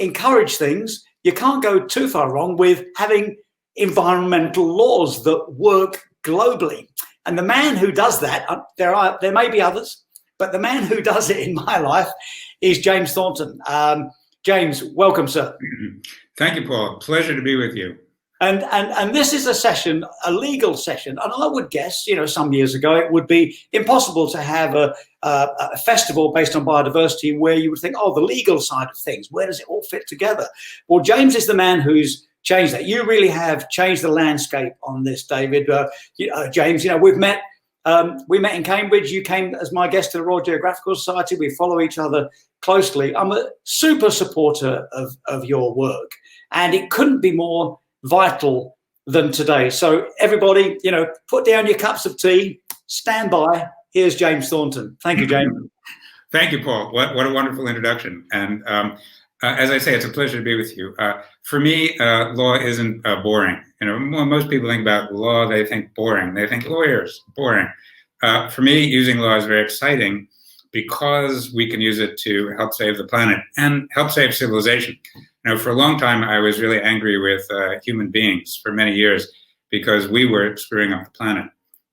encourage things, you can't go too far wrong with having environmental laws that work globally. And the man who does that, there may be others, but the man who does it in my life is James Thornton. James, welcome, sir. Thank you, Paul. Pleasure to be with you. And this is a session, a legal session. And I would guess, some years ago, it would be impossible to have a festival based on biodiversity where you would think, oh, the legal side of things, where does it all fit together? Well, James is the man who's changed that. You really have changed the landscape on this, David. James, we've met. We met in Cambridge. You came as my guest to the Royal Geographical Society. We follow each other closely. I'm a super supporter of your work, and it couldn't be more vital than today. So everybody, put down your cups of tea, stand by. Here's James Thornton. Thank you, James. Thank you, Paul. What a wonderful introduction. And as I say, it's a pleasure to be with you. For me, law isn't boring. When most people think about law, they think boring. They think lawyers, boring. For me, using law is very exciting because we can use it to help save the planet and help save civilization. For a long time, I was really angry with human beings for many years because we were screwing up the planet.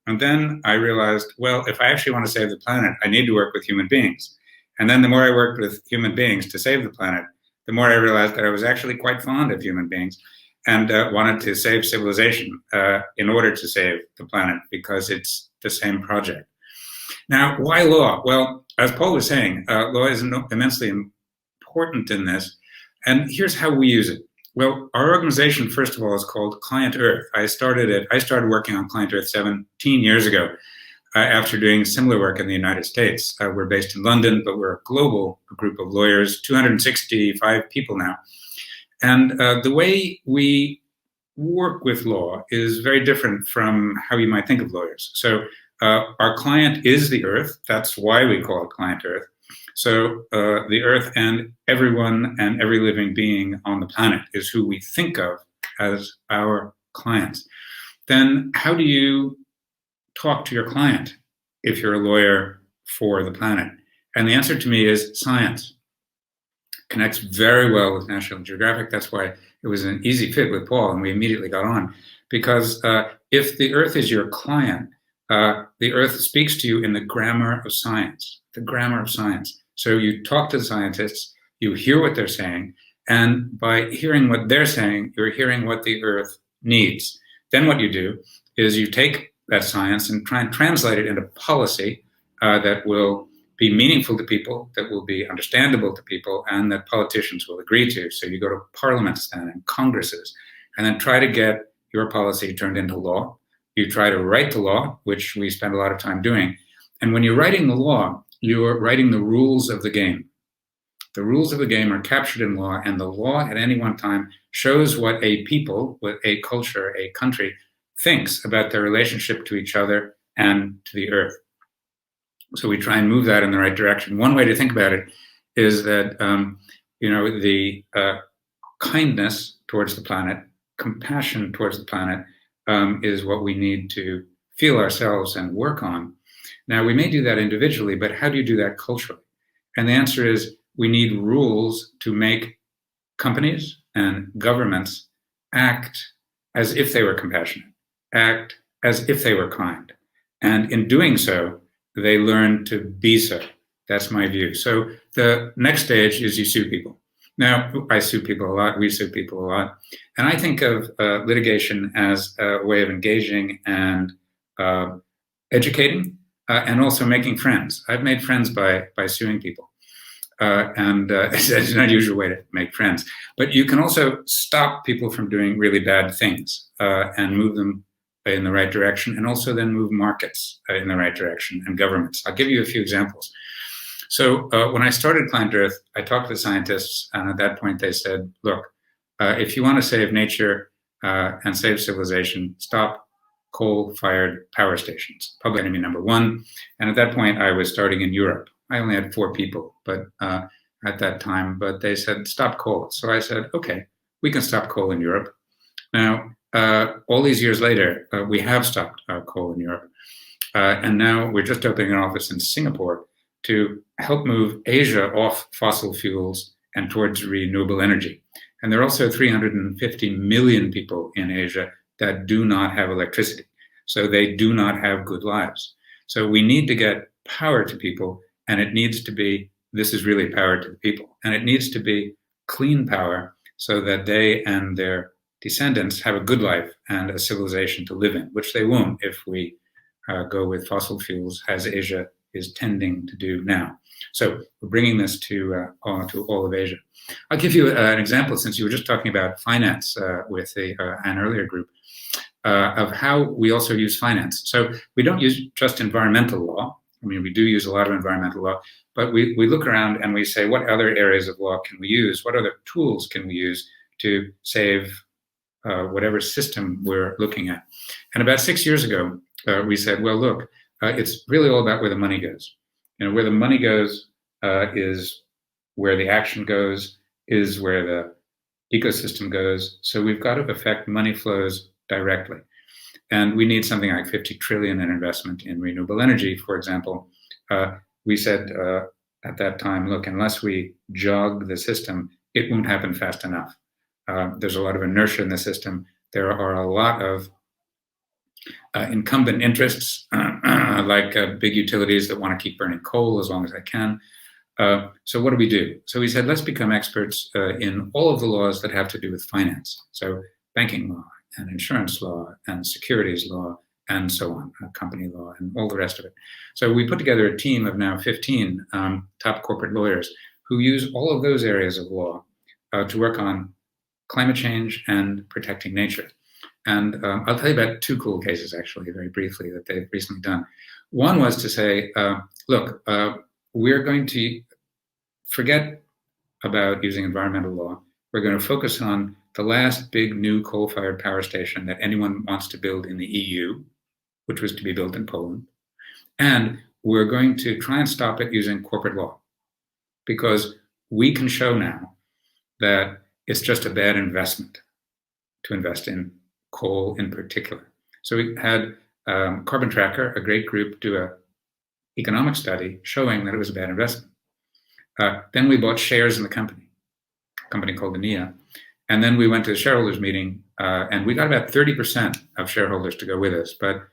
And then I realized, well, if I actually want to save the planet, I need to work with human beings. And then the more I worked with human beings to save the planet, the more I realized that I was actually quite fond of human beings and wanted to save civilization in order to save the planet because it's the same project. Now, why law? Well, as Paul was saying, law is immensely important in this. And here's how we use it. Well, our organization, first of all, is called ClientEarth. I started working on ClientEarth 17 years ago after doing similar work in the United States. We're based in London, but we're a global group of lawyers, 265 people now. And the way we work with law is very different from how you might think of lawyers. So our client is the earth. That's why we call it ClientEarth. So the earth and everyone and every living being on the planet is who we think of as our clients. Then how do you talk to your client if you're a lawyer for the planet? And the answer to me is science. Connects very well with National Geographic. That's why it was an easy fit with Paul, and we immediately got on. Because if the earth is your client, the earth speaks to you in the grammar of science, the grammar of science. So you talk to the scientists, you hear what they're saying, and by hearing what they're saying, you're hearing what the earth needs. Then what you do is you take that science and try and translate it into policy that will be meaningful to people, that will be understandable to people, and that politicians will agree to. So you go to parliaments then and congresses, and then try to get your policy turned into law. You try to write the law, which we spend a lot of time doing. And when you're writing the law, you're writing the rules of the game. The rules of the game are captured in law, and the law at any one time shows what a people, what a culture, a country thinks about their relationship to each other and to the earth. So we try and move that in the right direction. One way to think about it is that, the kindness towards the planet, compassion towards the planet is what we need to feel ourselves and work on. Now, we may do that individually, but how do you do that culturally? And the answer is we need rules to make companies and governments act as if they were compassionate, act as if they were kind. And in doing so, they learn to be so. That's my view. So the next stage is you sue people. Now, I sue people a lot, we sue people a lot. And I think of litigation as a way of engaging and educating and also making friends. I've made friends by suing people. It's an unusual way to make friends. But you can also stop people from doing really bad things and move them in the right direction, and also then move markets in the right direction and governments. I'll give you a few examples. So when I started ClientEarth, I talked to the scientists, and at that point they said, look, if you want to save nature and save civilization, stop coal-fired power stations, public enemy number one. And at that point, I was starting in Europe. I only had 4 people at that time, but they said, stop coal. So I said, okay, we can stop coal in Europe. Now, all these years later, we have stopped coal in Europe. And now we're just opening an office in Singapore to help move Asia off fossil fuels and towards renewable energy. And there are also 350 million people in Asia that do not have electricity. So they do not have good lives. So we need to get power to people, and it needs to be, this is really power to the people, and it needs to be clean power so that they and their descendants have a good life and a civilization to live in, which they won't if we go with fossil fuels, as Asia is tending to do now. So we're bringing this to all of Asia. I'll give you an example, since you were just talking about finance with an earlier group, of how we also use finance. So we don't use just environmental law. I mean, we do use a lot of environmental law, but we look around and we say, what other areas of law can we use? What other tools can we use to save whatever system we're looking at? And about 6 years ago, we said, well, look, it's really all about where the money goes. You know, where the money goes is where the action goes, is where the ecosystem goes. So we've got to affect money flows directly. And we need something like 50 trillion in investment in renewable energy, for example. We said at that time, look, unless we jog the system, it won't happen fast enough. There's a lot of inertia in the system. There are a lot of incumbent interests, like big utilities that want to keep burning coal as long as they can. So what do? So we said, let's become experts in all of the laws that have to do with finance. So banking law and insurance law and securities law and so on, company law and all the rest of it. So we put together a team of now 15 top corporate lawyers who use all of those areas of law to work on climate change and protecting nature. And I'll tell you about two cool cases, actually, very briefly, that they've recently done. One was to say, look, we're going to forget about using environmental law. We're going to focus on the last big new coal-fired power station that anyone wants to build in the EU, which was to be built in Poland. And we're going to try and stop it using corporate law, because we can show now that it's just a bad investment to invest in coal in particular. So we had Carbon Tracker, a great group, do an economic study showing that it was a bad investment. Then we bought shares in the company, a company called Ania. And then we went to the shareholders meeting, and we got about 30% of shareholders to go with us. But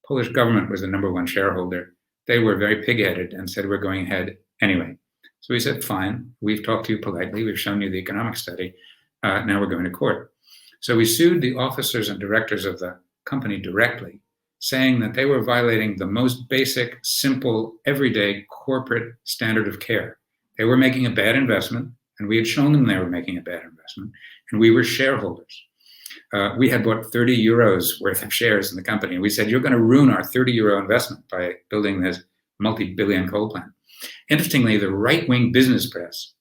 Polish government was the #1 shareholder. They were very pig-headed and said, we're going ahead anyway. So we said, fine, we've talked to you politely, we've shown you the economic study, now we're going to court. So we sued the officers and directors of the company directly, saying that they were violating the most basic, simple, everyday corporate standard of care. They were making a bad investment, and we had shown them they were making a bad investment, and we were shareholders. We had bought 30 euros worth of shares in the company, and we said, you're going to ruin our 30 euro investment by building this multi-billion coal plant. Interestingly, the right-wing business press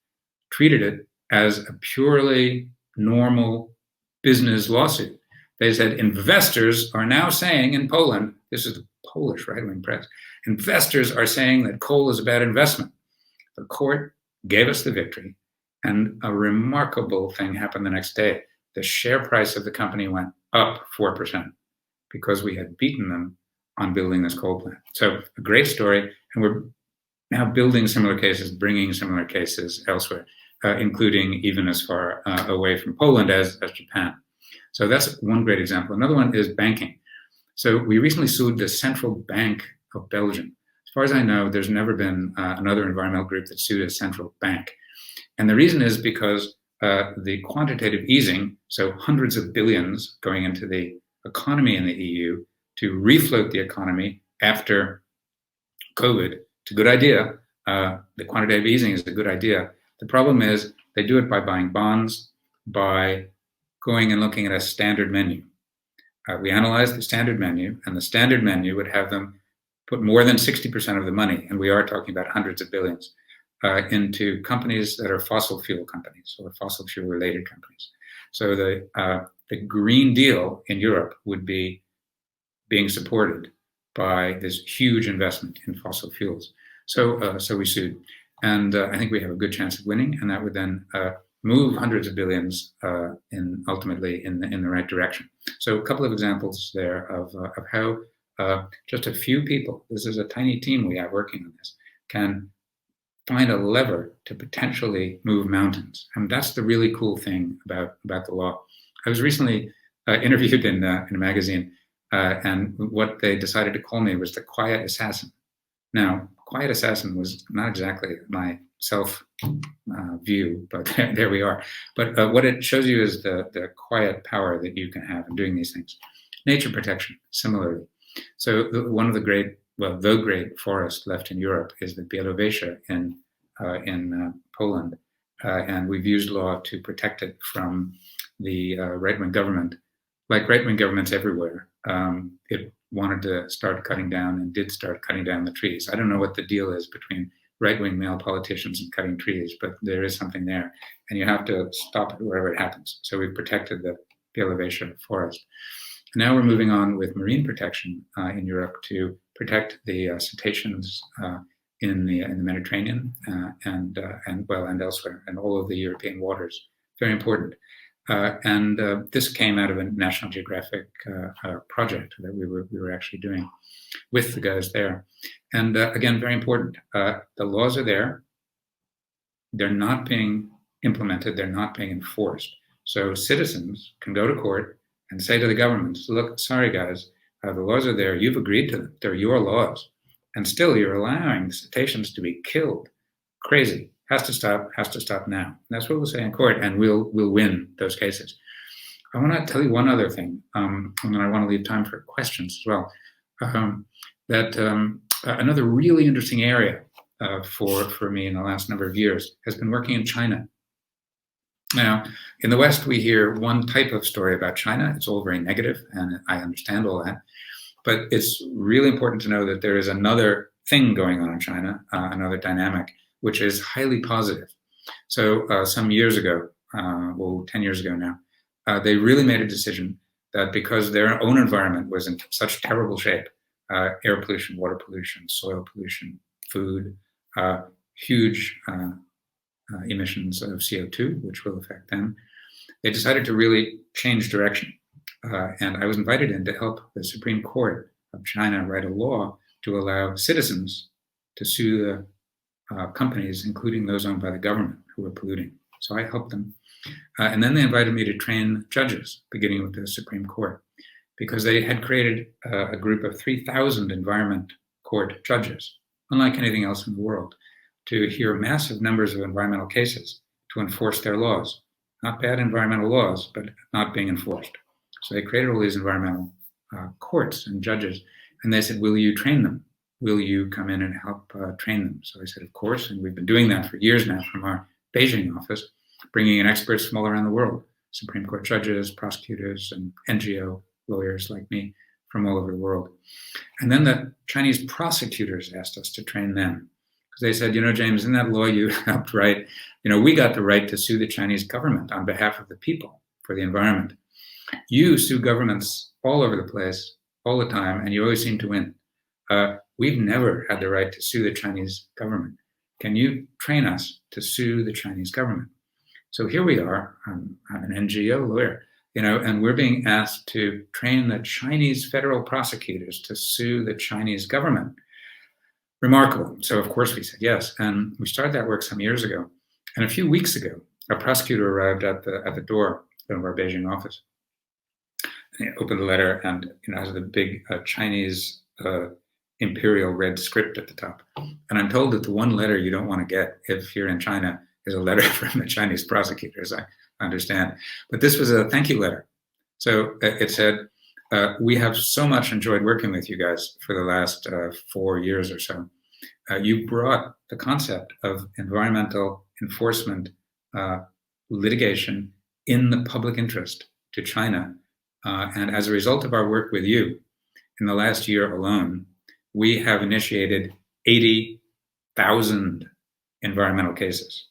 treated it as a purely normal business lawsuit. They said, investors are now saying in Poland, this is the Polish right-wing press, investors are saying that coal is a bad investment. The court gave us the victory, and a remarkable thing happened the next day. The share price of the company went up 4% because we had beaten them on building this coal plant. So a great story, and we're now building similar cases, bringing similar cases elsewhere, including even as far away from Poland as Japan. So that's one great example. Another one is banking. So we recently sued the Central Bank of Belgium. As far as I know, there's never been another environmental group that sued a central bank. And the reason is because the quantitative easing, so hundreds of billions going into the economy in the EU to refloat the economy after COVID, it's a good idea. The quantitative easing is a good idea. The problem is they do it by buying bonds, by going and looking at a standard menu. We analyzed the standard menu, and the standard menu would have them put more than 60% of the money, and we are talking about hundreds of billions, into companies that are fossil fuel companies or fossil fuel related companies. So the Green Deal in Europe would be being supported by this huge investment in fossil fuels. So we sued, and I think we have a good chance of winning, and that would then move hundreds of billions ultimately in the right direction. So a couple of examples there of how just a few people, this is a tiny team we have working on this, can find a lever to potentially move mountains. And that's the really cool thing about the law. I was recently interviewed in a magazine, and what they decided to call me was the quiet assassin. Now, quiet assassin was not exactly my self view, but there we are. But what it shows you is the quiet power that you can have in doing these things. Nature protection, similarly. So one of the great, well, the great forest left in Europe is the Bialowieza in Poland, and we've used law to protect it from the right-wing government. Like right-wing governments everywhere, it wanted to start cutting down and did start cutting down the trees. I don't know what the deal is between right-wing male politicians and cutting trees, but there is something there, and you have to stop it wherever it happens. So we've protected the Bialowieza Forest. Now we're moving on with marine protection in Europe to protect the cetaceans in the Mediterranean and elsewhere, and all of the European waters. Very important. This came out of a National Geographic project that we were actually doing with the guys there. And again, very important. The laws are there. They're not being implemented. They're not being enforced. So citizens can go to court and say to the governments, look, sorry guys, the laws are there. You've agreed to them. They're your laws. And still you're allowing cetaceans to be killed. Crazy. Has to stop now. And that's what we'll say in court, and we'll win those cases. I want to tell you one other thing, and then I want to leave time for questions as well. Another really interesting area for me in the last number of years has been working in China. Now, in the West, we hear one type of story about China. It's all very negative, and I understand all that. But it's really important to know that there is another thing going on in China, another dynamic, which is highly positive. So some years ago, 10 years ago now, they really made a decision that because their own environment was in such terrible shape, air pollution, water pollution, soil pollution, food, huge emissions of CO2, which will affect them, they decided to really change direction. And I was invited in to help the Supreme Court of China write a law to allow citizens to sue the companies, including those owned by the government, who were polluting. So I helped them. And then they invited me to train judges, beginning with the Supreme Court, because they had created a group of 3,000 environment court judges, unlike anything else in the world, to hear massive numbers of environmental cases to enforce their laws. Not bad environmental laws, but not being enforced. So they created all these environmental courts and judges, and they said, will you train them? Will you come in and help train them? So I said, of course, and we've been doing that for years now from our Beijing office, bringing in experts from all around the world, Supreme Court judges, prosecutors, and NGO lawyers like me from all over the world. And then the Chinese prosecutors asked us to train them, because they said, James, in that law you helped write, we got the right to sue the Chinese government on behalf of the people for the environment. You sue governments all over the place, all the time, and you always seem to win. We've never had the right to sue the Chinese government. Can you train us to sue the Chinese government? So here we are. I'm an NGO lawyer, and we're being asked to train the Chinese federal prosecutors to sue the Chinese government. Remarkable. So of course we said yes, and we started that work some years ago. And a few weeks ago, a prosecutor arrived at the door of our Beijing office. And he opened the letter, and it has the big Chinese imperial red script at the top. And I'm told that the one letter you don't want to get if you're in China is a letter from the Chinese prosecutors, I understand. But this was a thank you letter. So it said, we have so much enjoyed working with you guys for the last 4 years or so. You brought the concept of environmental enforcement litigation in the public interest to China. And as a result of our work with you, in the last year alone, we have initiated 80,000 environmental cases.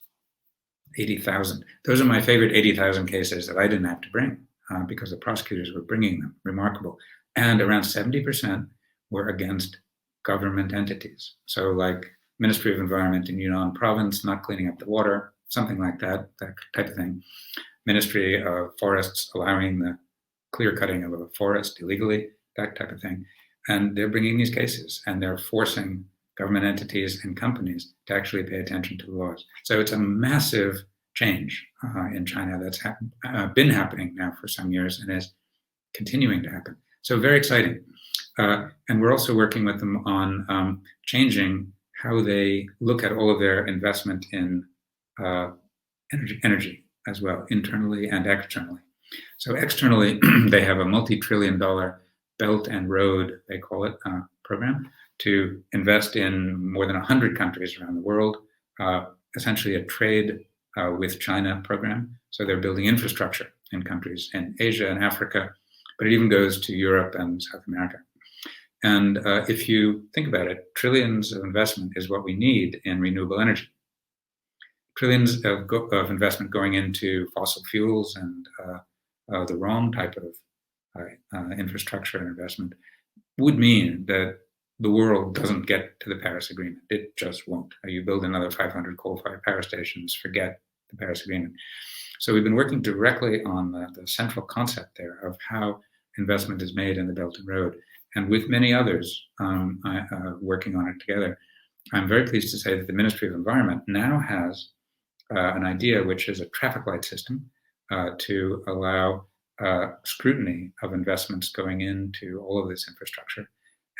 80,000. Those are my favorite 80,000 cases that I didn't have to bring because the prosecutors were bringing them. Remarkable. And around 70% were against government entities. So like Ministry of Environment in Yunnan province, not cleaning up the water, something like that type of thing. Ministry of Forests allowing the clear cutting of a forest illegally, that type of thing. And they're bringing these cases, and they're forcing government entities and companies to actually pay attention to the laws. So it's a massive change in China that's been happening now for some years and is continuing to happen. So very exciting. And we're also working with them on changing how they look at all of their investment in energy as well, internally and externally. So externally, they have a multi-trillion-dollar Belt and Road, they call it, program to invest in more than 100 countries around the world, essentially a trade with China program. So they're building infrastructure in countries in Asia and Africa, but it even goes to Europe and South America. And if you think about it, trillions of investment is what we need in renewable energy. Trillions of investment going into fossil fuels and the wrong type of infrastructure and investment would mean that the world doesn't get to the Paris Agreement. It just won't. You build another 500 coal-fired power stations, forget the Paris Agreement. So we've been working directly on the central concept there of how investment is made in the Belt and Road. And with many others working on it together, I'm very pleased to say that the Ministry of Environment now has an idea, which is a traffic light system to allow scrutiny of investments going into all of this infrastructure.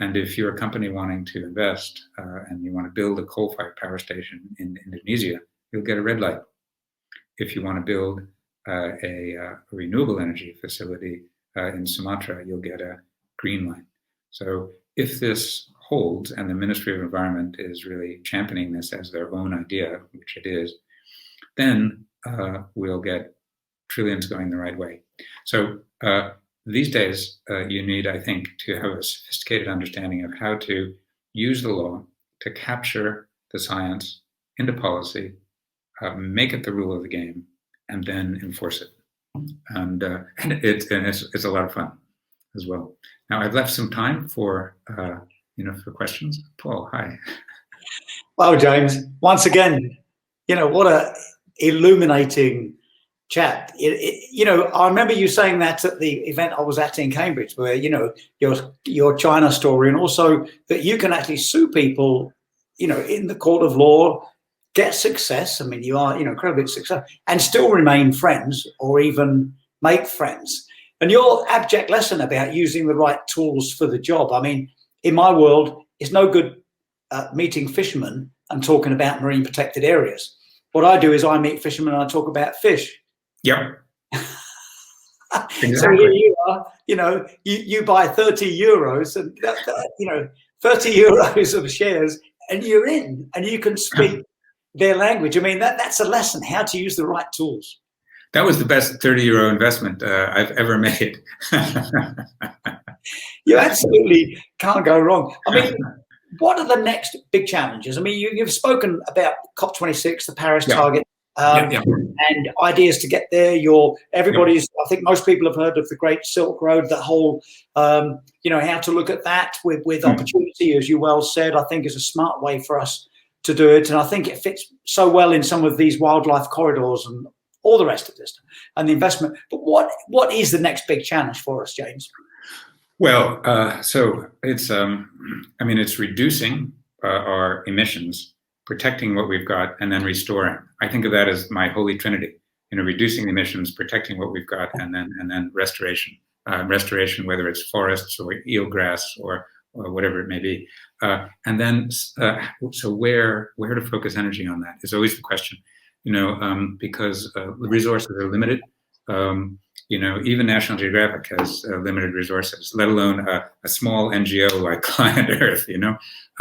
And if you're a company wanting to invest and you want to build a coal-fired power station in Indonesia, you'll get a red light. If you want to build a renewable energy facility in Sumatra, you'll get a green light. So if this holds, and the Ministry of Environment is really championing this as their own idea, which it is, then we'll get trillions going the right way. So these days, you need, I think, to have a sophisticated understanding of how to use the law to capture the science into policy, make it the rule of the game, and then enforce it. And it's a lot of fun as well. Now I've left some time for for questions. Paul, hi. Well, James, once again, what a illuminating chat. I remember you saying that at the event I was at in Cambridge, where your China story, and also that you can actually sue people, in the court of law, get success. I mean, you are incredibly successful, and still remain friends or even make friends. And your abject lesson about using the right tools for the job. I mean, in my world, it's no good meeting fishermen and talking about marine protected areas. What I do is I meet fishermen and I talk about fish. Yep. Exactly. So here you are, you buy 30 euros and 30 euros of shares, and you're in, and you can speak their language. I mean, that's a lesson, how to use the right tools. That was the best 30 euro investment I've ever made. You absolutely can't go wrong. I mean, what are the next big challenges? I mean, you've spoken about COP26, the Paris target, and ideas to get there. I think most people have heard of the Great Silk Road, that whole, how to look at that with opportunity, as you well said, I think is a smart way for us to do it. And I think it fits so well in some of these wildlife corridors and all the rest of this and the investment. But what is the next big challenge for us, James? Well, so it's, it's reducing our emissions, protecting what we've got, and then restoring. I think of that as my holy trinity, reducing emissions, protecting what we've got, and then restoration. Restoration, whether it's forests or eelgrass or whatever it may be. And then, so where to focus energy on that is always the question. Because the resources are limited. Even National Geographic has limited resources, let alone a small NGO like ClientEarth,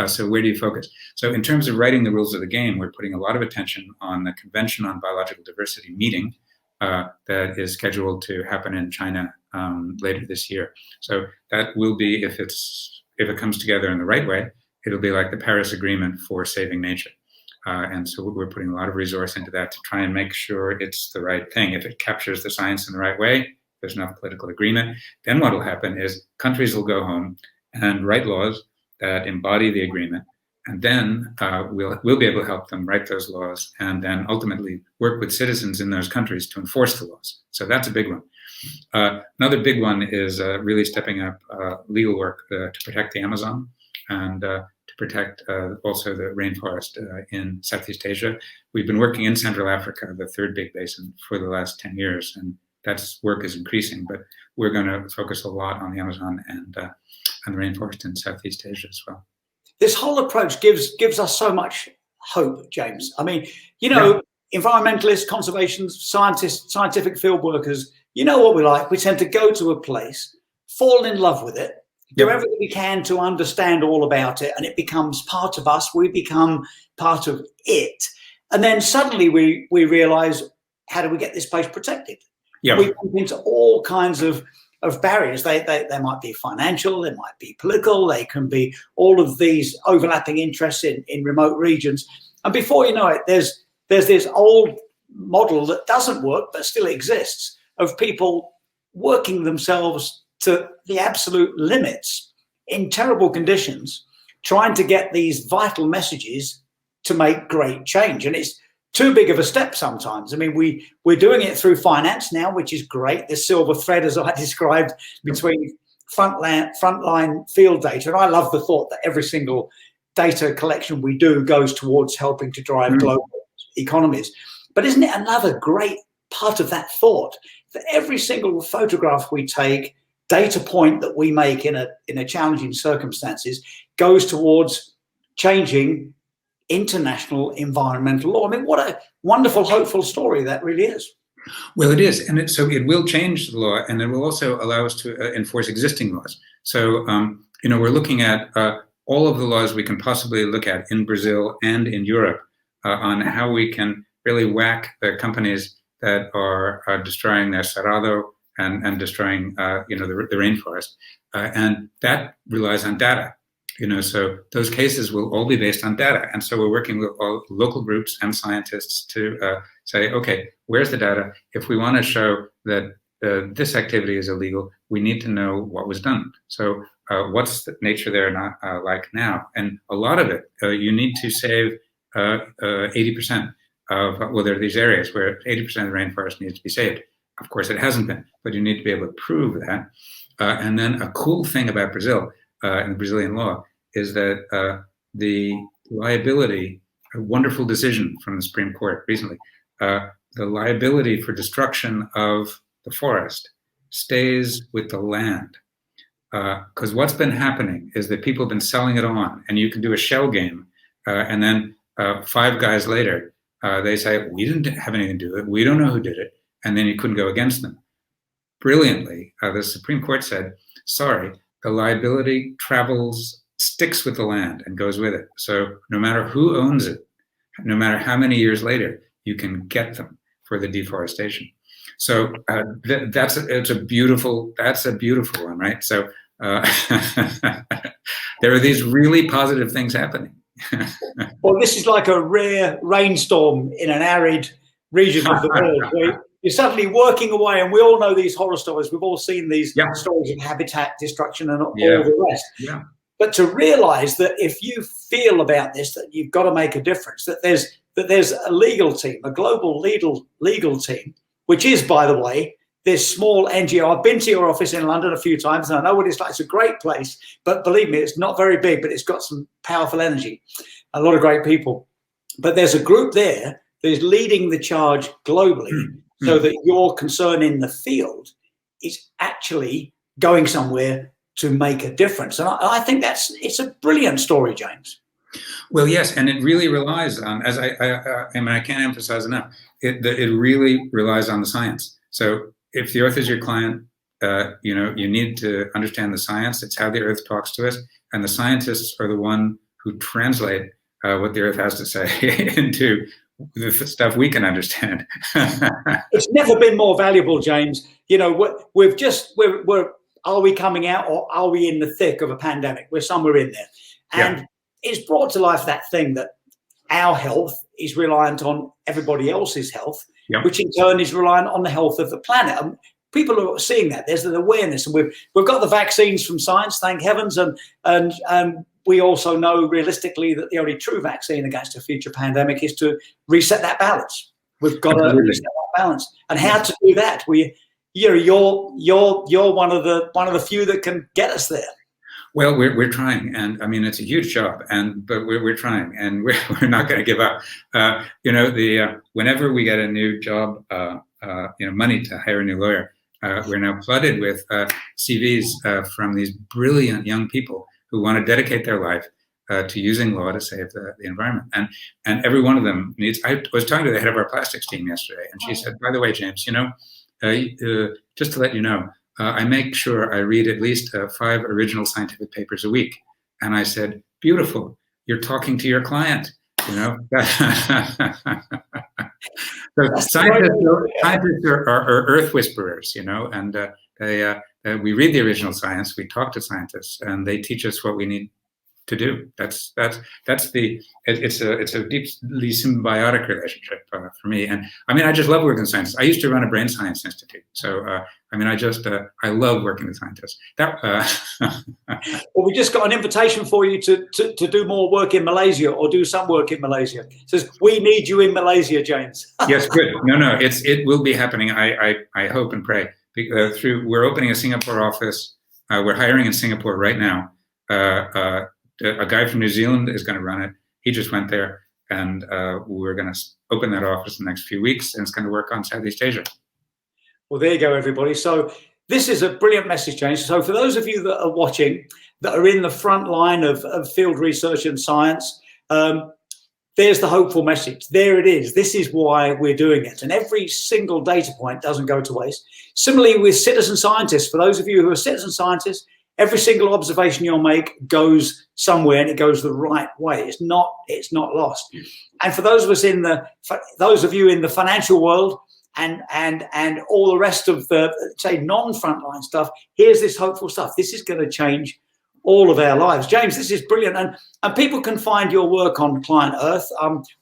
So where do you focus? So in terms of writing the rules of the game, we're putting a lot of attention on the Convention on Biological Diversity meeting that is scheduled to happen in China later this year. So that will be, if it comes together in the right way, it'll be like the Paris Agreement for saving nature. And so we're putting a lot of resource into that to try and make sure it's the right thing. If it captures the science in the right way, there's enough political agreement, then what will happen is countries will go home and write laws that embody the agreement. And then we'll be able to help them write those laws and then ultimately work with citizens in those countries to enforce the laws. So that's a big one. Another big one is really stepping up legal work to protect the Amazon and to to protect also the rainforest in Southeast Asia. We've been working in Central Africa, the third big basin, for the last 10 years, and that work is increasing, but we're going to focus a lot on the Amazon and the rainforest in Southeast Asia as well. This whole approach gives us so much hope, James. I mean, you know, environmentalists, conservation scientists, scientific field workers, you know what we like. We tend to go to a place, fall in love with it, do everything we can to understand all about it, and it becomes part of us. We become part of it. And then suddenly we realize, how do we get this place protected? Yeah. We bump into all kinds of barriers. They might be financial, they might be political, they can be all of these overlapping interests in remote regions. And before you know it, there's this old model that doesn't work but still exists, of people working themselves to the absolute limits in terrible conditions, trying to get these vital messages to make great change. And it's too big of a step sometimes. I mean, we're doing it through finance now, which is great. The silver thread, as I described, between frontline field data. And I love the thought that every single data collection we do goes towards helping to drive global economies. But isn't it another great part of that thought that every single photograph we take, data point that we make in a challenging circumstances, goes towards changing international environmental law? I mean, what a wonderful, hopeful story that really is. Well, it is, and so it will change the law, and it will also allow us to enforce existing laws. So, you know, we're looking at all of the laws we can possibly look at in Brazil and in Europe on how we can really whack the companies that are destroying their cerrado and destroying, you know, the rainforest, and that relies on data. You know, so those cases will all be based on data. And so we're working with all local groups and scientists to say, okay, where's the data? If we want to show that this activity is illegal, we need to know what was done. So what's the nature there not like now? And a lot of it, you need to save 80% of, well, there are these areas where 80% of the rainforest needs to be saved. Of course, it hasn't been, but you need to be able to prove that. And then a cool thing about Brazil, in the Brazilian law, is that the liability, a wonderful decision from the Supreme Court recently, the liability for destruction of the forest stays with the land. Because what's been happening is that people have been selling it on, and you can do a shell game, and then 5 guys later, they say, we didn't have anything to do with it, we don't know who did it, and then you couldn't go against them. Brilliantly, the Supreme Court said, sorry, the liability sticks with the land and goes with it. So no matter who owns it, no matter how many years later, you can get them for the deforestation. So that's a beautiful one, right? So there are these really positive things happening. Well, this is like a rare rainstorm in an arid region of the world, where you're suddenly working away, and we all know these horror stories. We've all seen these stories of habitat destruction and all the rest. Yeah. But to realize that if you feel about this, that you've got to make a difference, that there's a legal team, a global legal team, which is, by the way, this small NGO. I've been to your office in London a few times, and I know what it's like. It's a great place, but believe me, it's not very big, but it's got some powerful energy, a lot of great people. But there's a group there that is leading the charge globally, so that your concern in the field is actually going somewhere to make a difference. And I think it's a brilliant story, James. Well, yes, and it really relies on, as I mean, I can't emphasize enough, it really relies on the science. So if the Earth is your client, you know, you need to understand the science. It's how the Earth talks to us, and the scientists are the one who translate what the Earth has to say into the stuff we can understand. It's never been more valuable, James. You know, we're are we coming out, or are we in the thick of a pandemic? We're somewhere in there. And it's brought to life that thing that our health is reliant on everybody else's health, which in turn is reliant on the health of the planet. And people are seeing that. There's an awareness, and we've got the vaccines from science, thank heavens, and we also know realistically that the only true vaccine against a future pandemic is to reset that balance. We've got to reset that balance, and how to do that? You're one of the few that can get us there. Well, we're trying, and I mean it's a huge job, but we're trying, and we're not going to give up. Whenever we get a new job, money to hire a new lawyer, we're now flooded with CVs from these brilliant young people who want to dedicate their life to using law to save the environment, and every one of them needs. I was talking to the head of our plastics team yesterday, and she said, "By the way, James, just to let you know." I make sure I read at least 5 original scientific papers a week. And I said, beautiful, you're talking to your client, So scientists are earth whisperers, and we read the original science, we talk to scientists, and they teach us what we need to do. It's a deeply symbiotic relationship for me. And I mean, I just love working with scientists. I used to run a brain science institute. So, I love working with scientists. Well, we just got an invitation for you to do more work in Malaysia or do some work in Malaysia. It says, we need you in Malaysia, James. Yes, good. No, it will be happening. I hope and pray. We're opening a Singapore office. We're hiring in Singapore right now. A guy from New Zealand is going to run it. He just went there, and we're going to open that office in the next few weeks, and it's going to work on Southeast Asia. Well, there you go, everybody. So this is a brilliant message, James. So for those of you that are watching, that are in the front line of field research and science, there's the hopeful message. There it is. This is why we're doing it. And every single data point doesn't go to waste. Similarly with citizen scientists, for those of you who are citizen scientists, every single observation you'll make goes somewhere, and it goes the right way. It's not lost. And for those of you in the financial world and all the rest of the, say, non-frontline stuff, here's this hopeful stuff. This is going to change all of our lives. James, this is brilliant. And people can find your work on ClientEarth.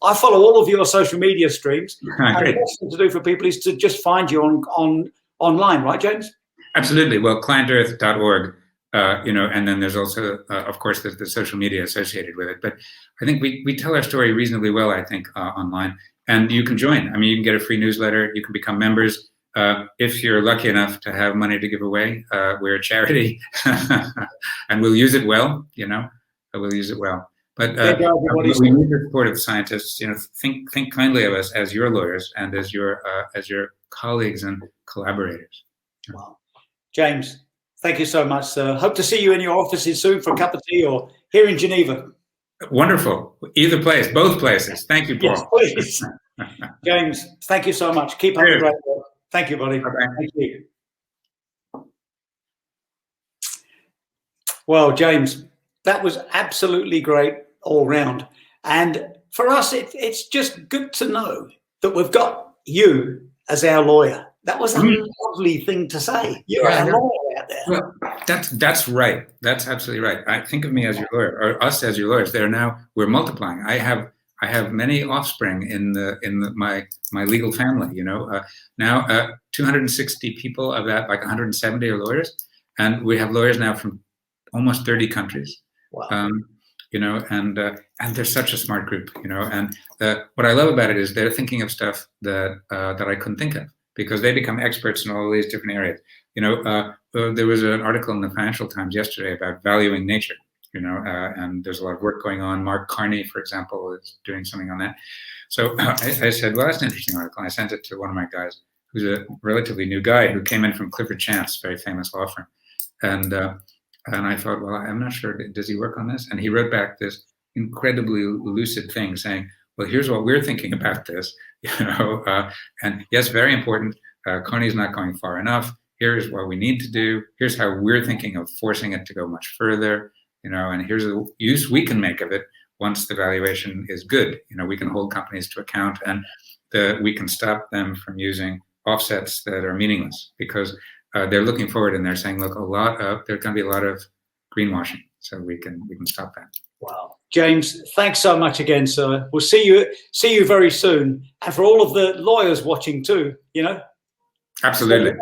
I follow all of your social media streams. And the best thing to do for people is to just find you online, right, James? Absolutely. Well, ClientEarth.org. And then there's also, of course, the social media associated with it. But I think we tell our story reasonably well, I think, online. And you can join. I mean, you can get a free newsletter. You can become members. If you're lucky enough to have money to give away, we're a charity. And we'll use it well, We'll use it well. But we need the support of scientists. Think kindly of us as your lawyers and as your colleagues and collaborators. Wow. James, thank you so much, sir. Hope to see you in your offices soon for a cup of tea or here in Geneva. Wonderful. Either place, both places. Thank you, Paul. Yes, please. James, thank you so much. Keep up the great work. Thank you, buddy. Bye-bye. Thank you. Well, James, that was absolutely great all round. And for us, it's just good to know that we've got you as our lawyer. That was a lovely thing to say. You're a lawyer out there. Well, that's right. That's absolutely right. I think of me as your lawyer, or us as your lawyers. We're multiplying. I have many offspring in my legal family. Now 260 people of that, like 170 are lawyers, and we have lawyers now from almost 30 countries. Wow. And they're such a smart group. And what I love about it is they're thinking of stuff that I couldn't think of, because they become experts in all these different areas. There was an article in the Financial Times yesterday about valuing nature, and there's a lot of work going on. Mark Carney, for example, is doing something on that. So I said, well, that's an interesting article. I sent it to one of my guys, who's a relatively new guy who came in from Clifford Chance, very famous law firm. And I thought, well, I'm not sure, does he work on this? And he wrote back this incredibly lucid thing saying, well, here's what we're thinking about this, and yes, very important. Carney's not going far enough. Here's what we need to do. Here's how we're thinking of forcing it to go much further, and here's the use we can make of it once the valuation is good. We can hold companies to account, and we can stop them from using offsets that are meaningless, because they're looking forward and they're saying, look, there's going to be a lot of greenwashing, so we can stop that. Wow. James, thanks so much again, sir. We'll see you very soon. And for all of the lawyers watching too, Absolutely.